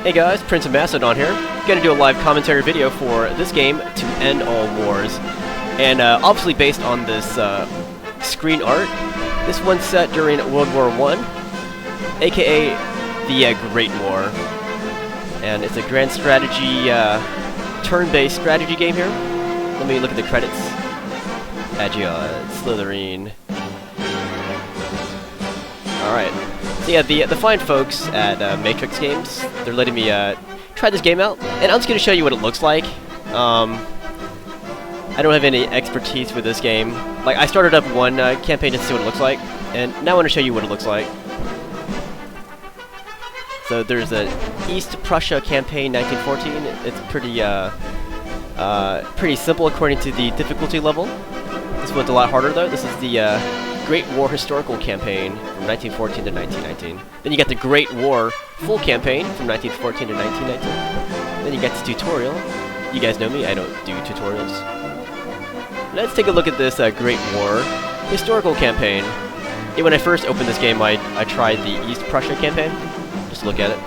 Hey guys, Prince of Macedon here. Gonna do a live commentary video for this game, To End All Wars. And obviously based on this screen art. This one's set during World War I, aka the Great War. And it's a grand strategy, turn-based strategy game here. Let me look at the credits. Agion, Slytherin. Alright. So yeah, the fine folks at Matrix Games, they're letting me try this game out, and I'm just going to show you what it looks like. I don't have any expertise with this game. Like, I started up one campaign just to see what it looks like, and now I want to show you what it looks like. So there's an East Prussia campaign 1914. It's pretty simple according to the difficulty level. This one's a lot harder though. This is the Great War Historical Campaign from 1914 to 1919. Then you got the Great War Full Campaign from 1914 to 1919. Then you got the tutorial. You guys know me, I don't do tutorials. Let's take a look at this Great War Historical Campaign. Yeah, when I first opened this game, I tried the East Prussia campaign. Just look at it.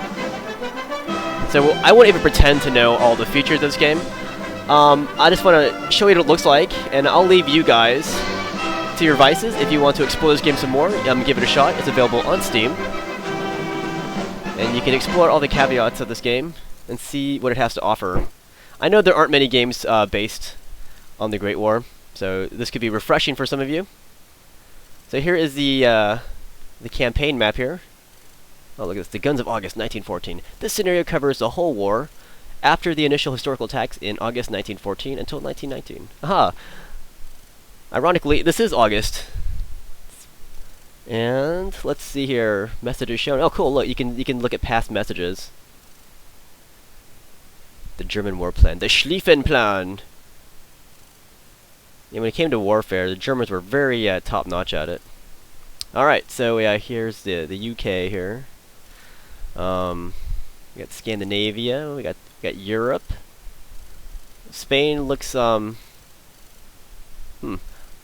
So I won't even pretend to know all the features of this game. I just want to show you what it looks like, and I'll leave you guys to your vices. If you want to explore this game some more, give it a shot. It's available on Steam. And you can explore all the caveats of this game and see what it has to offer. I know there aren't many games based on the Great War, so this could be refreshing for some of you. So here is the campaign map here. Oh, look at this. The Guns of August, 1914. This scenario covers the whole war after the initial historical attacks in August 1914 until 1919. Aha! Ironically, this is August. And let's see here. Messages shown. Oh, cool. Look, you can look at past messages. The German war plan, the Schlieffen Plan. Yeah, when it came to warfare, the Germans were very top-notch at it. All right, so here's the UK here. We got Scandinavia. We got Europe. Spain looks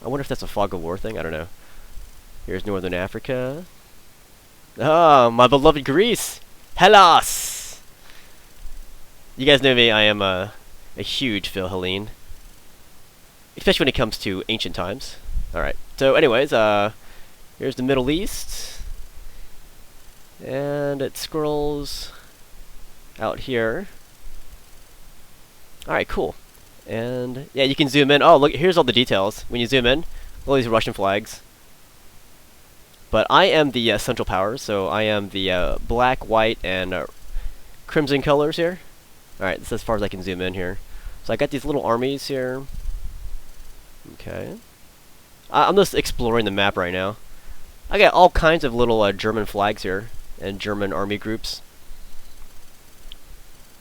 I wonder if that's a fog of war thing. I don't know. Here's Northern Africa. Ah, my beloved Greece. Hellas. You guys know me. I am a huge Phil Helene, especially when it comes to ancient times. All right. So, anyways, here's the Middle East, and it scrolls out here. All right. Cool. And yeah, you can zoom in. Oh, look, here's all the details. When you zoom in, all these Russian flags. But I am the Central Powers, so I am the black, white, and crimson colors here. Alright, this is as far as I can zoom in here. So I got these little armies here. Okay. I'm just exploring the map right now. I got all kinds of little German flags here, and German army groups.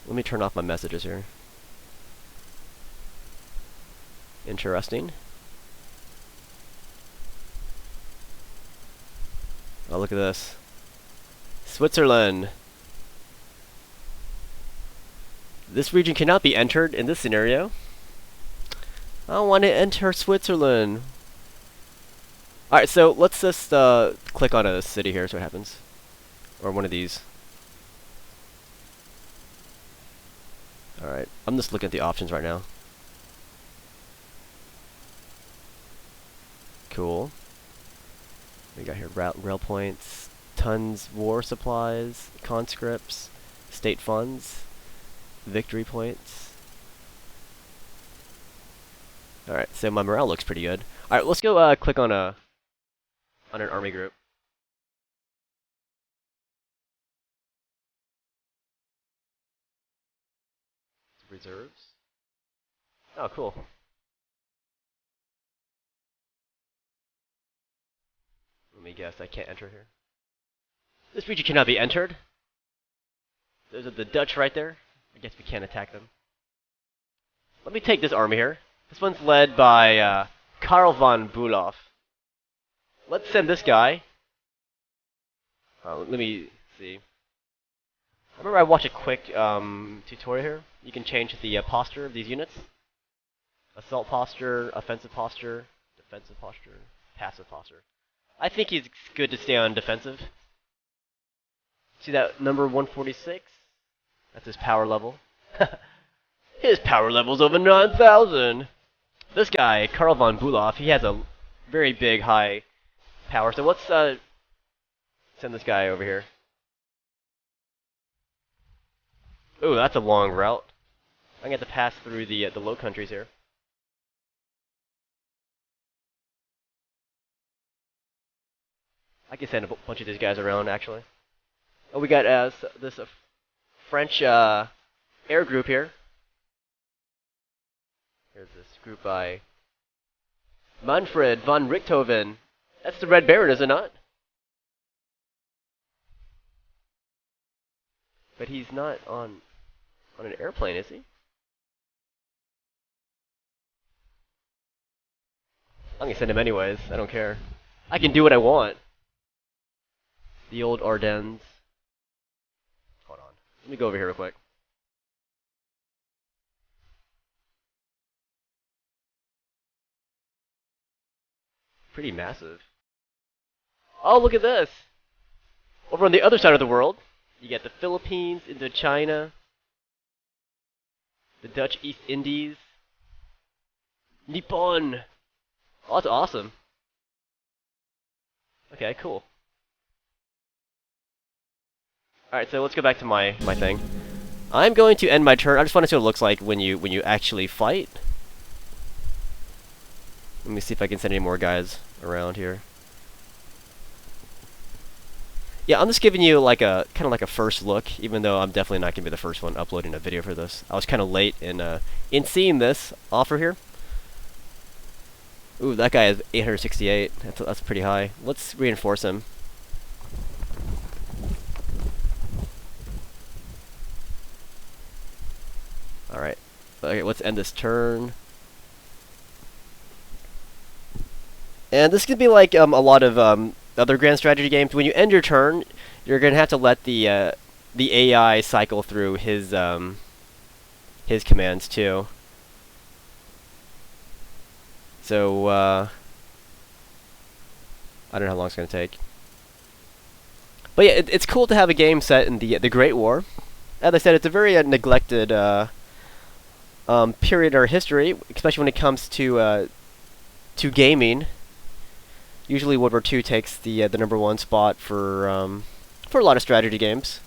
Let me turn off my messages here. Interesting. Oh, look at this. Switzerland. This region cannot be entered in this scenario. I don't want to enter Switzerland. Alright, so let's just click on a city here, so what happens. Or one of these. Alright, I'm just looking at the options right now. Cool. We got here rail points, tons war supplies, conscripts, state funds, victory points. Alright, so my morale looks pretty good. Alright, let's go click on an army group. Reserves. Oh, cool. Let me guess, I can't enter here. This region cannot be entered. Those are the Dutch right there. I guess we can't attack them. Let me take this army here. This one's led by Karl von Bülow. Let's send this guy. Let me see. I remember I watched a quick tutorial here. You can change the posture of these units. Assault posture, offensive posture, defensive posture, passive posture. I think he's good to stay on defensive. See that number 146? That's his power level. His power level's over 9,000. This guy, Karl von Bulow, he has a very big, high power. So let's send this guy over here. Ooh, that's a long route. I'm gonna have to pass through the Low Countries here. I can send a bunch of these guys around, actually. Oh, we got this French air group here. Here's this group by Manfred von Richthofen. That's the Red Baron, is it not? But he's not on an airplane, is he? I'm gonna send him anyways. I don't care. I can do what I want. The old Ardennes. Hold on. Let me go over here real quick. Pretty massive. Oh, look at this! Over on the other side of the world, you get the Philippines, Indochina, the Dutch East Indies, Nippon! Oh, that's awesome. Okay, cool. Alright, so let's go back to my thing. I'm going to end my turn. I just want to see what it looks like when you actually fight. Let me see if I can send any more guys around here. Yeah, I'm just giving you like a kind of like a first look, even though I'm definitely not gonna be the first one uploading a video for this. I was kind of late in seeing this offer here. Ooh, that guy has 868. That's pretty high. Let's reinforce him. Alright. Okay, let's end this turn. And this could be like a lot of other grand strategy games. When you end your turn, you're gonna have to let the AI cycle through his commands too. So I don't know how long it's gonna take. But yeah, it's cool to have a game set in the Great War. As I said, it's a very neglected period or history, especially when it comes to gaming. Usually World War II takes the #1 spot for a lot of strategy games.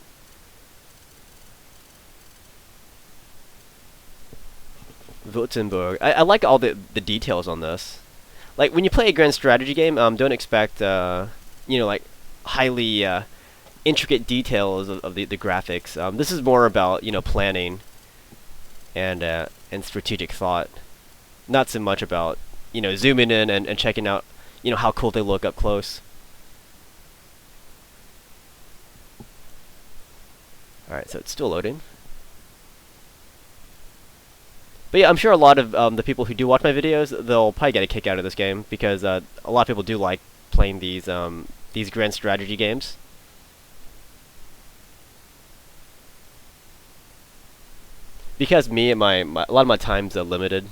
Württemberg. I like all the details on this. Like when you play a grand strategy game, don't expect you know, like highly intricate details of the graphics. This is more about, you know, planning and strategic thought. Not so much about, you know, zooming in and checking out, you know, how cool they look up close. Alright, so it's still loading. But yeah, I'm sure a lot of the people who do watch my videos, they'll probably get a kick out of this game, because a lot of people do like playing these grand strategy games. Because me, a lot of my time's limited.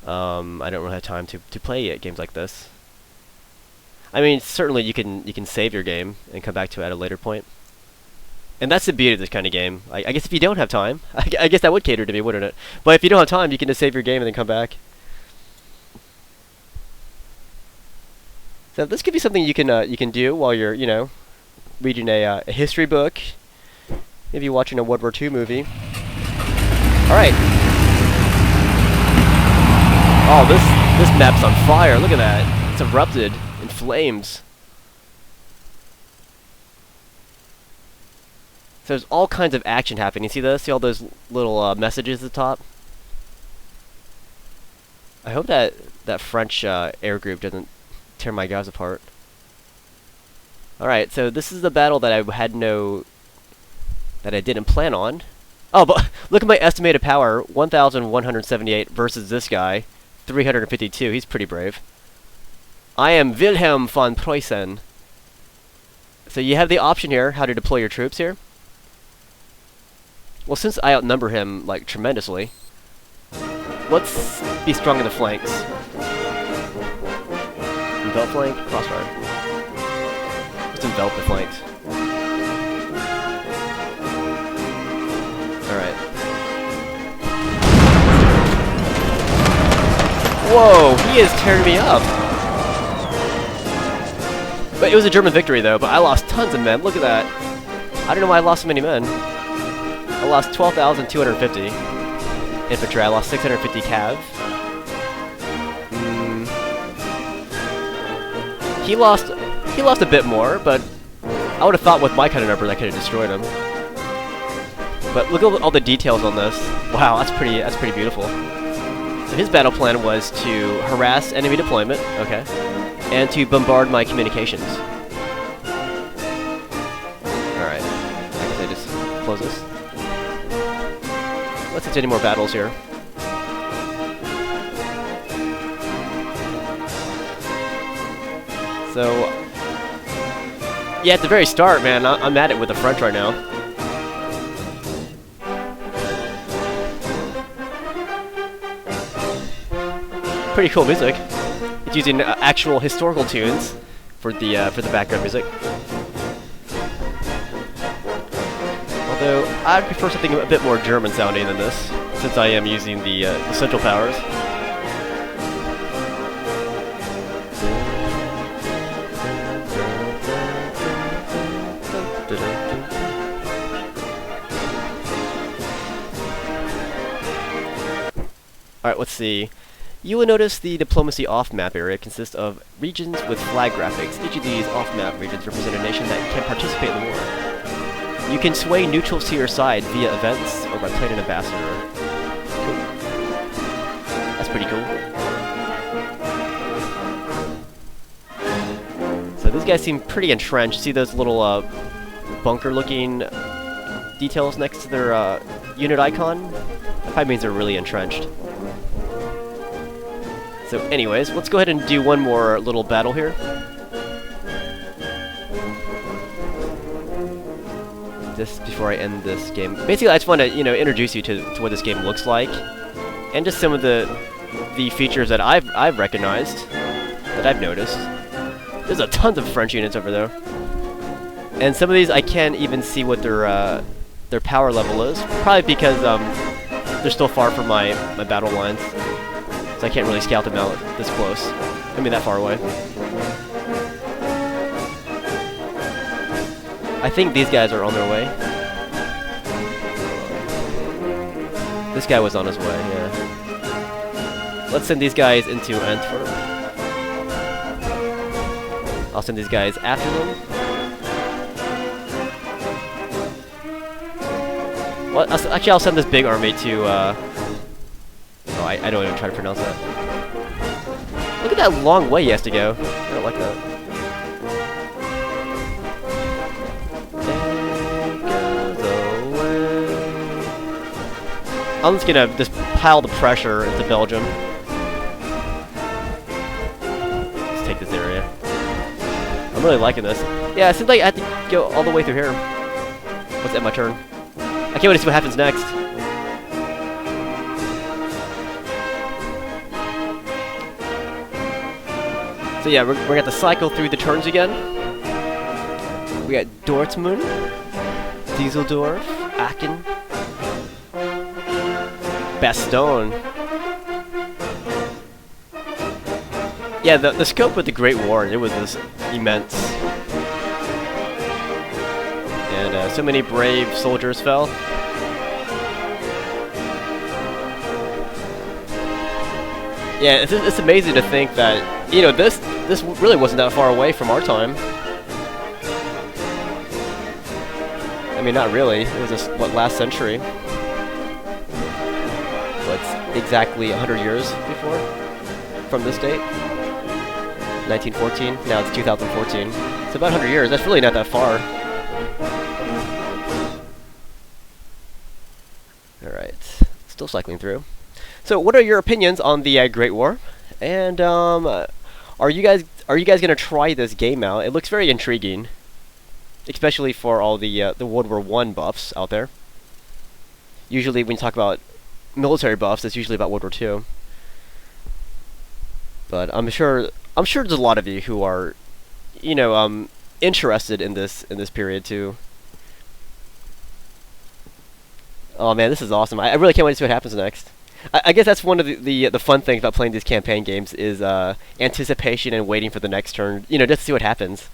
I don't really have time to play games like this. I mean, certainly you can save your game and come back to it at a later point. And that's the beauty of this kind of game. I guess if you don't have time, I guess that would cater to me, wouldn't it? But if you don't have time, you can just save your game and then come back. So this could be something you can do while you're, you know, reading a history book, maybe watching a World War II movie. All right. Oh, this map's on fire. Look at that. It's erupted in flames. So there's all kinds of action happening. You see this? See all those little messages at the top? I hope that French air group doesn't tear my guys apart. Alright, so this is the battle that I didn't plan on. Oh, but look at my estimated power, 1,178 versus this guy, 352. He's pretty brave. I am Wilhelm von Preußen. So you have the option here, how to deploy your troops here. Well, since I outnumber him, like, tremendously, let's be strong in the flanks. Envelop flank, crossfire. Let's envelop the flanks. Whoa, he is tearing me up. But it was a German victory though, but I lost tons of men. Look at that. I don't know why I lost so many men. I lost 12,250 infantry. I lost 650 cav. He lost a bit more, but I would have thought with my kind of numbers I could have destroyed him. But look at all the details on this. Wow, that's pretty beautiful. So his battle plan was to harass enemy deployment, okay, and to bombard my communications. Alright, I guess I just close this. Let's see any more battles here. So, yeah, at the very start, man, I'm at it with the French right now. Pretty cool music. It's using actual historical tunes for the background music. Although I'd prefer something a bit more German sounding than this, since I am using the Central Powers. Alright, let's see. You will notice the diplomacy off-map area consists of regions with flag graphics. Each of these off-map regions represent a nation that can participate in the war. You can sway neutrals to your side via events or by playing an ambassador. Cool. That's pretty cool. So these guys seem pretty entrenched. See those little bunker-looking details next to their unit icon? That probably means they're really entrenched. So anyways, let's go ahead and do one more little battle here. Just before I end this game. Basically, I just want to, introduce you to what this game looks like. And just some of the features that I've recognized, that I've noticed. There's a ton of French units over there. And some of these I can't even see what their power level is. Probably because they're still far from my battle lines. So I can't really scout them out this close. I mean, that far away. I think these guys are on their way. This guy was on his way, yeah. Let's send these guys into Antwerp. I'll send these guys after them. Well, actually, I'll send this big army to, I don't even try to pronounce that. Look at that long way he has to go. I don't like that. I'm just gonna pile the pressure into Belgium. Let's take this area. I'm really liking this. Yeah, it seems like I have to go all the way through here. Let's end my turn. I can't wait to see what happens next. So yeah, we're gonna have to cycle through the turns again. We got Dortmund, Düsseldorf, Aachen, Bastogne. Yeah, the scope of the Great War, it was this immense. And so many brave soldiers fell. Yeah, it's amazing to think that, this really wasn't that far away from our time. I mean, not really. It was just, last century? What's exactly 100 years before? From this date? 1914? Now it's 2014. It's about 100 years. That's really not that far. Alright. Still cycling through. So, what are your opinions on the Great War? And, are you guys gonna try this game out? It looks very intriguing. Especially for all the World War I buffs out there. Usually when you talk about military buffs, it's usually about World War II. But I'm sure there's a lot of you who are, interested in this period too. Oh man, this is awesome. I really can't wait to see what happens next. I guess that's one of the fun things about playing these campaign games is anticipation and waiting for the next turn. You know, just to see what happens.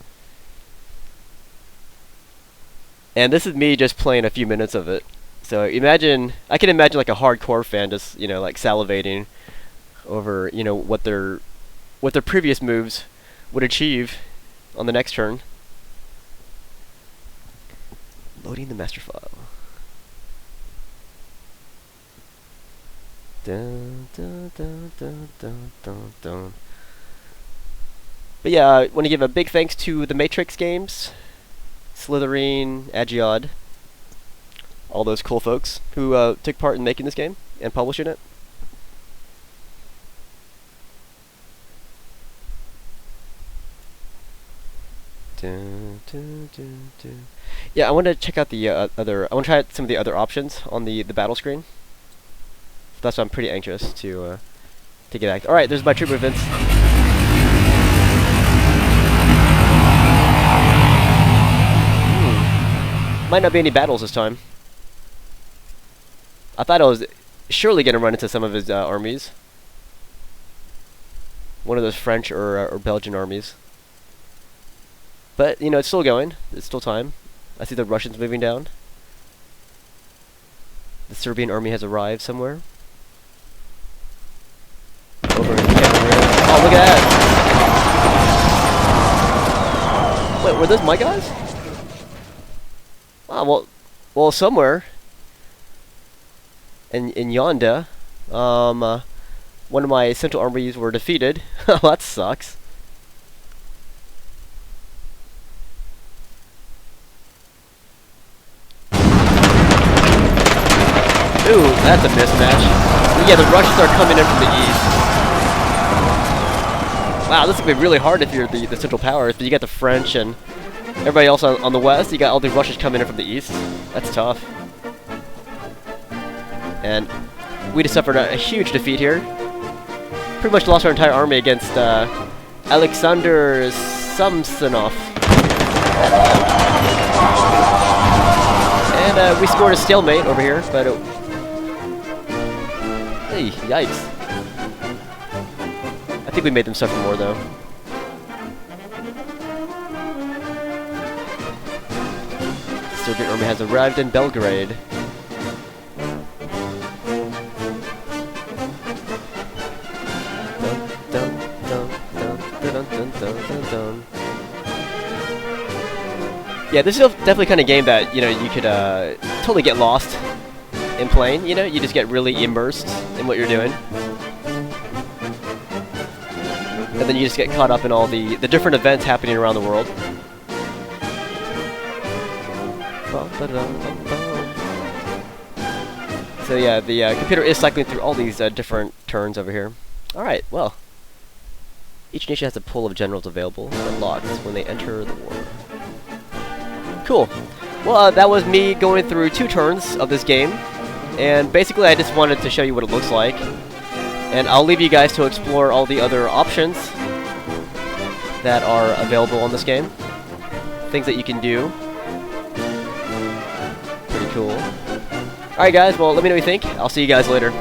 And this is me just playing a few minutes of it. So imagine, I can imagine like a hardcore fan just, you know, like salivating over, you know, what their previous moves would achieve on the next turn. Loading the master file. Dun, dun, dun, dun, dun, dun, dun. But yeah, I want to give a big thanks to the Matrix Games, Slitherine, Agiod, all those cool folks who took part in making this game and publishing it. Dun, dun, dun, dun. Yeah, I want to check out the other. I want to try out some of the other options on the battle screen. That's why I'm pretty anxious to get active. All right, there's my troop movements. Might not be any battles this time. I thought I was surely going to run into some of his armies. One of those French or Belgian armies. But, you know, it's still going. It's still time. I see the Russians moving down. The Serbian army has arrived somewhere. Over in Cameroon. Oh, look at that! Wait, were those my guys? Oh, well, somewhere in Yonda, one of my central armies were defeated. Oh, that sucks. Ooh, that's a mismatch. Yeah, the Russians are coming in from the east. Wow, this is going to be really hard if you're the Central Powers, but you got the French and everybody else on the west. You got all the Russians coming in from the east. That's tough. And we just suffered a huge defeat here. Pretty much lost our entire army against Alexander Samsonov. And we scored a stalemate over here, but hey, yikes. I think we made them suffer more, though. The Serbian army has arrived in Belgrade. Dun, dun, dun, dun, dun, dun, dun, dun. Yeah, this is definitely kind of game that, you know, you could totally get lost in playing. You know, you just get really immersed in what you're doing. And then you just get caught up in all the different events happening around the world. So yeah, the computer is cycling through all these different turns over here. Alright, well. Each nation has a pool of generals available, but locked when they enter the war. Cool. Well, that was me going through 2 turns of this game. And basically I just wanted to show you what it looks like. And I'll leave you guys to explore all the other options that are available on this game. Things that you can do. Pretty cool. Alright guys, well let me know what you think. I'll see you guys later.